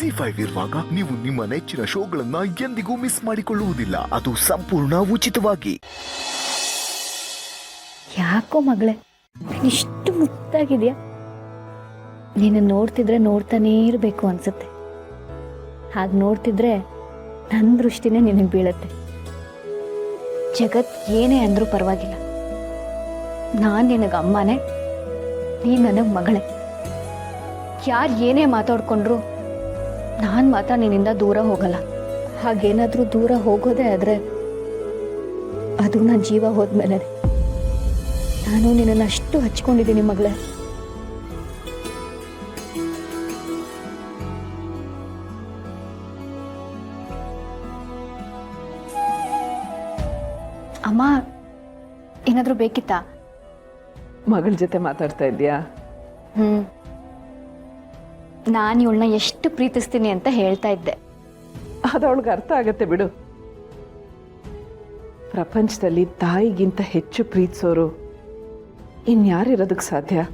ಜಿ5 ಇರುವಾಗ ನೀವು ನಿಮ್ಮ ನೆಚ್ಚಿನ ಶೋಗಳನ್ನ ಎಂದಿಗೂ ಮಿಸ್ ಮಾಡಿಕೊಳ್ಳುವುದಿಲ್ಲ. ಅದು ಸಂಪೂರ್ಣ ಉಚಿತವಾಗಿ. ಯಾಕೋ ಮಗಳೇ ಇಷ್ಟು ಮುದ್ದಾಗಿದ್ಯಾ? ನೀನು ನೋಡ್ತಿದ್ರೆ ನೋಡ್ತಾನೇ ಇರಬೇಕು ಅನ್ಸುತ್ತೆ. ಹಾಗೆ ನೋಡ್ತಿದ್ರೆ ನನ್ನ ದೃಷ್ಟಿನೇ ನಿನಗೆ ಬೀಳತ್ತೆ. ಜಗತ್ ಏನೇ ಅಂದ್ರೂ ಪರವಾಗಿಲ್ಲ, ನಾನು ನಿನಗೆ ಅಮ್ಮನೇ, ನೀನು ನನಗೆ ಮಗಳೇ. ಯಾರು ಏನೇ ಮಾತಾಡ್ಕೊಂಡ್ರು ನಾನು ಮಾತ್ರ ನಿನ್ನಿಂದ ದೂರ ಹೋಗಲ್ಲ. ಹಾಗೇನಾದರೂ ದೂರ ಹೋಗೋದೇ ಆದರೆ ಅದು ನನ್ನ ಜೀವ ಹೋದ್ಮೇಲೆ. ನಾನು ನಿನ್ನನ್ನು ಅಷ್ಟು ಹಚ್ಕೊಂಡಿದ್ದೀನಿ ಮಗಳೇ. ಅಮ್ಮ, ಏನಾದರೂ ಬೇಕಿತ್ತಾ? ಮಗಳ ಜೊತೆ ಮಾತಾಡ್ತಾ ಇದ್ದೀಯಾ? ನಾನು ಇವಳನ್ನ ಎಷ್ಟು ಪ್ರೀತಿಸ್ತೀನಿ ಅಂತ ಹೇಳ್ತಾ ಇದ್ದೆ. ಅದು ಅವಳಿಗೆ ಅರ್ಥ ಆಗತ್ತೆ ಬಿಡು. ಪ್ರಪಂಚದಲ್ಲಿ ತಾಯಿಗಿಂತ ಹೆಚ್ಚು ಪ್ರೀತಿಸೋರು ಇನ್ಯಾರಿರೋದಕ್ಕೆ ಸಾಧ್ಯ?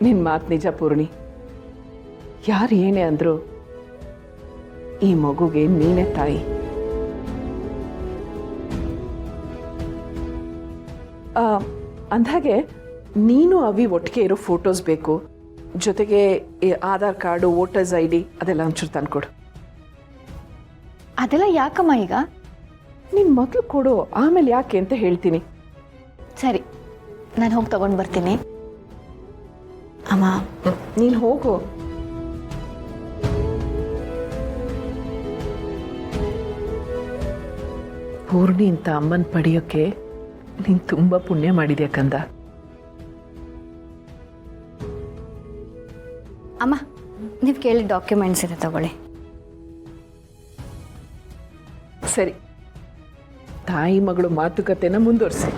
ನಿನ್ನ ಮಾತು ನಿಜ ಪೂರ್ಣಿ. ಯಾರು ಏನೇ ಅಂದ್ರು ಈ ಮಗುಗೆ ನೀನೇ ತಾಯಿ. ಅಂದಾಗೆ ನೀನು ಅವಿ ಒಟ್ಟಿಗೆ ಇರೋ ಫೋಟೋಸ್ ಬೇಕು, ಜೊತೆಗೆ ಆಧಾರ್ ಕಾರ್ಡು, ವೋಟರ್ಸ್ ID ಅದೆಲ್ಲ ಒಂಚೂರು ತಂದ್ಕೊಡು. ಅದೆಲ್ಲ ಯಾಕಮ್ಮ ಈಗ? ನಿನ್ನ ಮಗಳು ಕೊಡು, ಆಮೇಲೆ ಯಾಕೆ ಅಂತ ಹೇಳ್ತೀನಿ. ಸರಿ, ನಾನು ಹೋಗಿ ತಗೊಂಡು ಬರ್ತೀನಿ. ಅಮ್ಮ ನೀನು ಹೋಗು. ಪೂರ್ಣಿ ಅಂತ ಅಮ್ಮನ ಪಡೆಯೋಕ್ಕೆ ನೀನು ತುಂಬ ಪುಣ್ಯ ಮಾಡಿದ್ಯಾ ಕಂದ. ಅಮ್ಮ, ನೀವು ಕೇಳಿ ಡಾಕ್ಯುಮೆಂಟ್ಸ್ ಇದೆ, ತಗೊಳ್ಳಿ. ಸರಿ, ತಾಯಿ ಮಗಳು ಮಾತುಕತೆನ ಮುಂದುವರಿಸಿ.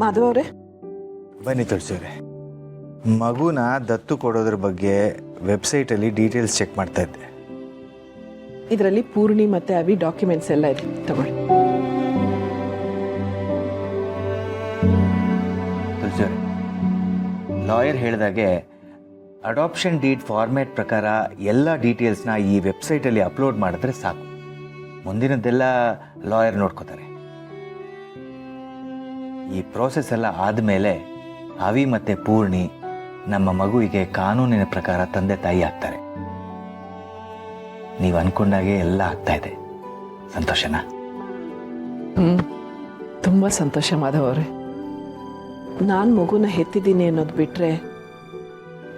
ಮಾಧವ್ ಅವರೇ, ಬನ್ನಿ ತುಳಸಿಯವರೇ. ಮಗುನ ದತ್ತು ಕೊಡೋದ್ರ ಬಗ್ಗೆ ವೆಬ್ಸೈಟಲ್ಲಿ ಡೀಟೇಲ್ಸ್ ಚೆಕ್ ಮಾಡ್ತಾ ಇದ್ದೆ. ಇದರಲ್ಲಿ ಪೂರ್ಣಿ ಮತ್ತೆ ಅವಿ ಡಾಕ್ಯುಮೆಂಟ್ಸ್ ಎಲ್ಲ ಇದೆ, ತಗೊಳ್ಳಿ. ತುಳಸಿಯವರೇ, ಲಾಯರ್ ಹೇಳಿದಾಗೆ ಅಡಾಪ್ಷನ್ ಡೀಡ್ ಫಾರ್ಮ್ಯಾಟ್ ಪ್ರಕಾರ ಎಲ್ಲ ಡೀಟೇಲ್ಸ್ನ ಈ ವೆಬ್ಸೈಟಲ್ಲಿ ಅಪ್ಲೋಡ್ ಮಾಡಿದ್ರೆ ಸಾಕು. ಮುಂದಿನದ್ದೆಲ್ಲ ಲಾಯರ್ ನೋಡ್ಕೋತಾರೆ. ಈ ಪ್ರೋಸೆಸ್ ಎಲ್ಲ ಆದಮೇಲೆ ಅವಿ ಮತ್ತು ಪೂರ್ಣಿ ನಮ್ಮ ಮಗುವಿಗೆ ಕಾನೂನಿನ ಪ್ರಕಾರ ತಂದೆ ತಾಯಿ ಆಗ್ತಾರೆ. ನೀವು ಅನ್ಕೊಂಡಾಗೆ ಎಲ್ಲ ಆಗ್ತಾ ಇದೆ. ಸಂತೋಷನಾ? ತುಂಬ ಸಂತೋಷ ಮಾಧವ್ ಅವರೇ. ನಾನು ಮಗುನ ಹೆತ್ತಿದ್ದೀನಿ ಅನ್ನೋದು ಬಿಟ್ಟರೆ,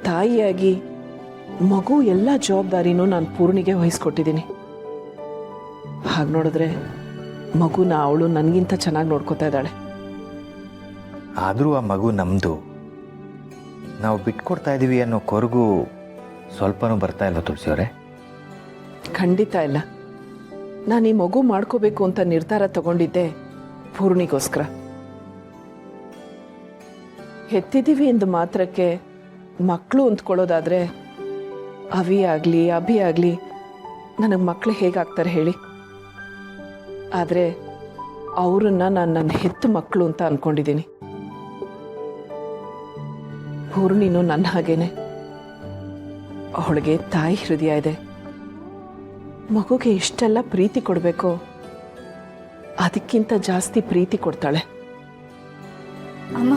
ತಾಯಿಯಾಗಿ ಮಗು ಎಲ್ಲ ಜವಾಬ್ದಾರಿನೂ ನಾನು ಪೂರ್ಣಿಗೆ ವಹಿಸ್ಕೊಟ್ಟಿದ್ದೀನಿ. ಹಾಗೆ ನೋಡಿದ್ರೆ ಮಗುನ ಅವಳು ನನಗಿಂತ ಚೆನ್ನಾಗಿ ನೋಡ್ಕೋತಾ ಇದ್ದಾಳೆ. ಆದರೂ ಆ ಮಗು ನಮ್ಮದು, ನಾವು ಬಿಟ್ಕೊಡ್ತಾ ಇದ್ದೀವಿ ಅನ್ನೋ ಕೊರಗು ಸ್ವಲ್ಪನೂ ಬರ್ತಾ ಇಲ್ಲ ತುಳಸಿಯವರೇ? ಖಂಡಿತ ಇಲ್ಲ. ನಾನು ಈ ಮಗು ಮಾಡ್ಕೋಬೇಕು ಅಂತ ನಿರ್ಧಾರ ತಗೊಂಡಿದ್ದೆ ಪೂರ್ಣಿಗೋಸ್ಕರ. ಹೆತ್ತಿದ್ದೀವಿ ಎಂದು ಮಾತ್ರಕ್ಕೆ ಮಕ್ಕಳು ಅಂದ್ಕೊಳ್ಳೋದಾದ್ರೆ ಅವಿ ಆಗಲಿ ಅಭಿ ಆಗಲಿ ನನಗೆ ಮಕ್ಕಳು ಹೇಗಾಗ್ತಾರೆ ಹೇಳಿ? ಆದರೆ ಅವರನ್ನ ನಾನು ನನ್ನ ಹೆತ್ತು ಮಕ್ಕಳು ಅಂತ ಅಂದ್ಕೊಂಡಿದ್ದೀನಿ. ಪೂರ್ಣಿನೂ ನನ್ನ ಹಾಗೇನೆ. ಅವಳಿಗೆ ತಾಯಿ ಹೃದಯ ಇದೆ. ಮಗುಗೆ ಇಷ್ಟೆಲ್ಲ ಪ್ರೀತಿ ಕೊಡಬೇಕು, ಅದಕ್ಕಿಂತ ಜಾಸ್ತಿ ಪ್ರೀತಿ ಕೊಡ್ತಾಳೆ. ಅಮ್ಮ,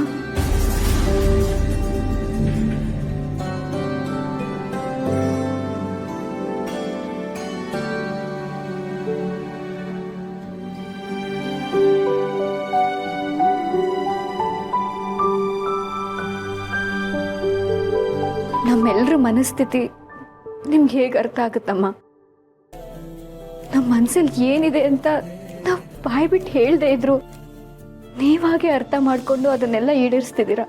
ನಮ್ಮೆಲ್ಲರ ಮನಸ್ಥಿತಿ ನಿಮ್ಗೆ ಹೇಗೆ ಅರ್ಥ ಆಗುತ್ತಮ್ಮ? ನಮ್ಮ ಮನಸ್ಸಲ್ಲಿ ಏನಿದೆ ಅಂತ ನಾವು ಬಾಯ್ ಬಿಟ್ಟು ಹೇಳ್ದೇ ಇದ್ರು ನೀವಾಗೆ ಅರ್ಥ ಮಾಡ್ಕೊಂಡು ಅದನ್ನೆಲ್ಲ ಈಡೇರಿಸ್ತಿದ್ದೀರ.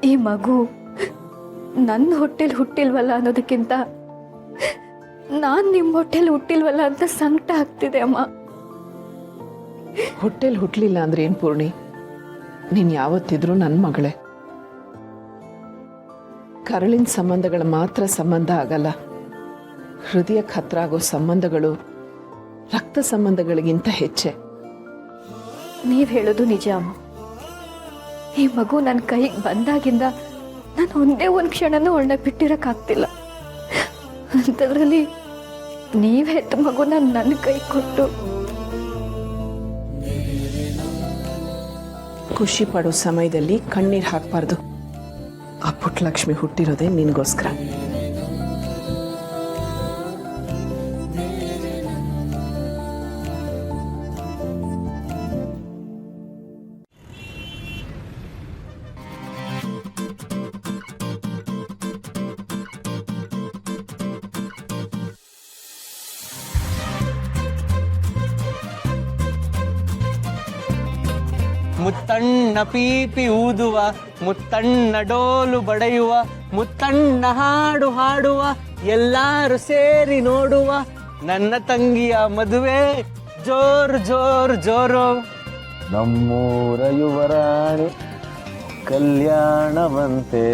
ಈ ಮಗು ನನ್ನ ಹೊಟ್ಟೆಲಿ ಹುಟ್ಟಿಲ್ವಲ್ಲ ಅನ್ನೋದಕ್ಕಿಂತ ನಾನು ನಿಮ್ಮ ಹೊಟ್ಟೆಲಿ ಹುಟ್ಟಿಲ್ವಲ್ಲ ಅಂತ ಸಂಕಟ ಆಗ್ತಿದೆ ಅಮ್ಮ. ಹೊಟ್ಟೆಲಿ ಹುಟ್ಟಲಿಲ್ಲ ಅಂದ್ರೆ ಏನು ಪೂರ್ಣಿ? ನೀನು ಯಾವತ್ತಿದ್ರೂ ನನ್ನ ಮಗಳೇ. ಕರಳಿನ ಸಂಬಂಧಗಳ ಮಾತ್ರ ಸಂಬಂಧ ಆಗಲ್ಲ, ಹೃದಯಕ್ಕೆ ಹತ್ರ ಆಗೋ ಸಂಬಂಧಗಳು ರಕ್ತ ಸಂಬಂಧಗಳಿಗಿಂತ ಹೆಚ್ಚೆ. ನೀವ್ ಹೇಳೋದು ನಿಜ ಅಮ್ಮ. ಈ ಮಗು ನನ್ನ ಕೈಗೆ ಬಂದಾಗಿಂದ ನಾನು ಒಂದೇ ಒಂದು ಕ್ಷಣನೂ ಅವಳನ್ನ ಬಿಟ್ಟಿರಕ್ಕಾಗ್ತಿಲ್ಲ. ಅಂಥದ್ರಲ್ಲಿ ನೀವ್ ಹೆತ್ತ ಮಗುನ ನನ್ನ ಕೈ ಕೊಟ್ಟು ಖುಷಿ ಪಡೋ ಸಮಯದಲ್ಲಿ ಕಣ್ಣೀರು ಹಾಕಬಾರ್ದು. ಆ ಪುಟ್ಟಲಕ್ಷ್ಮಿ ಹುಟ್ಟಿರೋದೇ ನಿನಗೋಸ್ಕರ. ಮುತ್ತಣ್ಣ ಪೀಪಿ ಊದುವ, ಮುತ್ತಣ್ಣ ಡೋಲು ಬಡೆಯುವ, ಮುತ್ತಣ್ಣ ಹಾಡು ಹಾಡುವ, ಎಲ್ಲಾರು ಸೇರಿ ನೋಡುವ, ನನ್ನ ತಂಗಿಯ ಮದುವೆ ಜೋರು ಜೋರು ಜೋರು. ನಮ್ಮೂರ ಯುವರಾಣಿ ಕಲ್ಯಾಣವಂತೆ,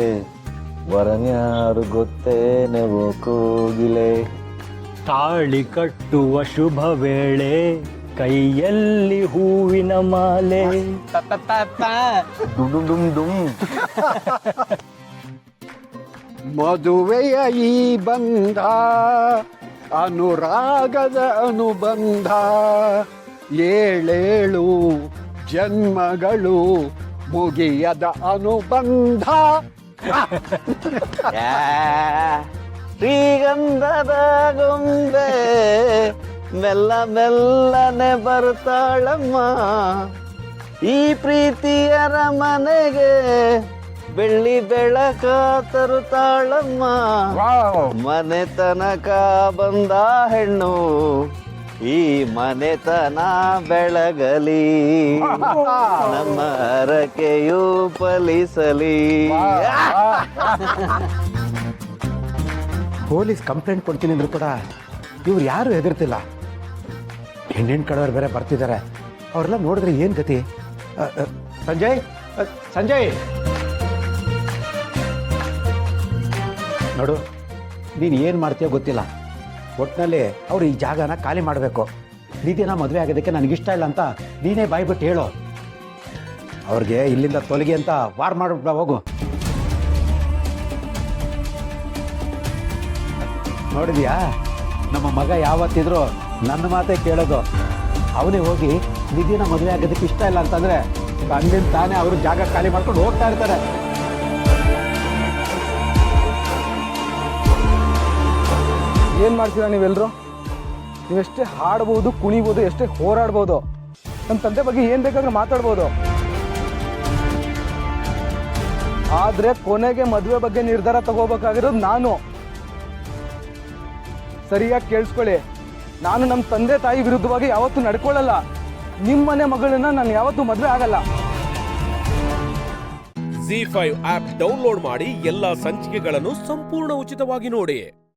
ವರನ್ಯಾರು ಗೊತ್ತೇನೆವೋ ಕೋಗಿಲೆ. ತಾಳಿ ಕಟ್ಟುವ ಶುಭ ವೇಳೆ, ಕೈಯಲ್ಲಿ ಹೂವಿನ ಮಾಲೆ. ಡುಮ್ ಡುಮ್ ಡುಮ್. ಮದುವೆಯ ಈ ಬಂಧ ಅನುರಾಗದ ಅನುಬಂಧ, ಏಳೇಳು ಜನ್ಮಗಳು ಮುಗಿಯದ ಅನುಬಂಧ. ಶ್ರೀಗಂಧದ ಗೊಂಬೆ ಮೆಲ್ಲ ಮೆಲ್ಲನೆ ಬರ್ತಾಳಮ್ಮ, ಈ ಪ್ರೀತಿಯರ ಮನೆಗೆ ಬೆಳ್ಳಿ ಬೆಳಕ ತರುತ್ತಾಳಮ್ಮ. ಮನೆ ತನಕ ಬಂದ ಹೆಣ್ಣು ಈ ಮನೆತನ ಬೆಳಗಲಿ, ನಮ್ಮ ಹರಕೆಯು ಫಲಿಸಲಿ. ಪೊಲೀಸ್ ಕಂಪ್ಲೇಂಟ್ ಕೊಡ್ತೀನಿ ಅಂದ್ರು ಕೂಡ ಇವ್ರು ಯಾರು ಹೆದರ್ತಿಲ್ಲ. ಹೆಣ್ಣೆಣ್ಣು ಕಡೆಯವ್ರು ಬೇರೆ ಬರ್ತಿದ್ದಾರೆ. ಅವರೆಲ್ಲ ನೋಡಿದ್ರೆ ಏನು ಗತಿ? ಸಂಜಯ್, ಸಂಜಯ್ ನೋಡು, ನೀನು ಏನು ಮಾಡ್ತೀಯೋ ಗೊತ್ತಿಲ್ಲ. ಒಟ್ಟಿನಲ್ಲಿ ಅವ್ರು ಈ ಜಾಗನ ಖಾಲಿ ಮಾಡಬೇಕು. ನಿಧಿನ ಮದುವೆ ಆಗೋದಕ್ಕೆ ನನಗಿಷ್ಟ ಇಲ್ಲ ಅಂತ ನೀನೇ ಬಾಯ್ಬಿಟ್ಟು ಹೇಳು. ಅವ್ರಿಗೆ ಇಲ್ಲಿಂದ ತೊಲಗಿ ಅಂತ ವಾರ್ ಮಾಡಿಬಿಡ ಹೋಗು. ನೋಡಿದ್ಯಾ, ನಮ್ಮ ಮಗ ಯಾವತ್ತಿದ್ರು ನನ್ನ ಮಾತೇ ಕೇಳೋದು. ಅವನೇ ಹೋಗಿ ನಿಧಿನ ಮದುವೆ ಆಗೋದಕ್ಕೆ ಇಷ್ಟ ಇಲ್ಲ ಅಂತಂದರೆ ತಂದಿನ ತಾನೇ ಅವರು ಜಾಗ ಖಾಲಿ ಮಾಡ್ಕೊಂಡು ಹೋಗ್ತಾ ಇರ್ತಾರೆ. ಏನು ಮಾಡ್ತೀರಾ ನೀವೆಲ್ಲರೂ? ನೀವೆಷ್ಟೇ ಹಾಡ್ಬೋದು, ಕುಣಿಬೋದು, ಎಷ್ಟೇ ಹೋರಾಡ್ಬೋದು, ನಮ್ಮ ತಂದೆ ಬಗ್ಗೆ ಏನು ಬೇಕಾದ್ರೂ ಮಾತಾಡ್ಬೋದು. ಆದರೆ ಕೊನೆಗೆ ಮದುವೆ ಬಗ್ಗೆ ನಿರ್ಧಾರ ತಗೋಬೇಕಾಗಿರೋದು ನಾನು. ಸರಿಯಾಗಿ ಕೇಳಿಸ್ಕೊಳ್ಳಿ, ನಾನು ನಮ್ಮ ತಂದೆ ತಾಯಿ ವಿರುದ್ಧವಾಗಿ ಯಾವತ್ತೂ ನಡ್ಕೊಳ್ಳಲ್ಲ. ನಿಮ್ಮನೆ ಮಗಳನ್ನ ನಾನು ಯಾವತ್ತೂ ಮದುವೆ ಆಗಲ್ಲ. ZEE5 ಆಪ್ ಡೌನ್ಲೋಡ್ ಮಾಡಿ ಎಲ್ಲಾ ಸಂಚಿಕೆಗಳನ್ನು ಸಂಪೂರ್ಣ ಉಚಿತವಾಗಿ ನೋಡಿ.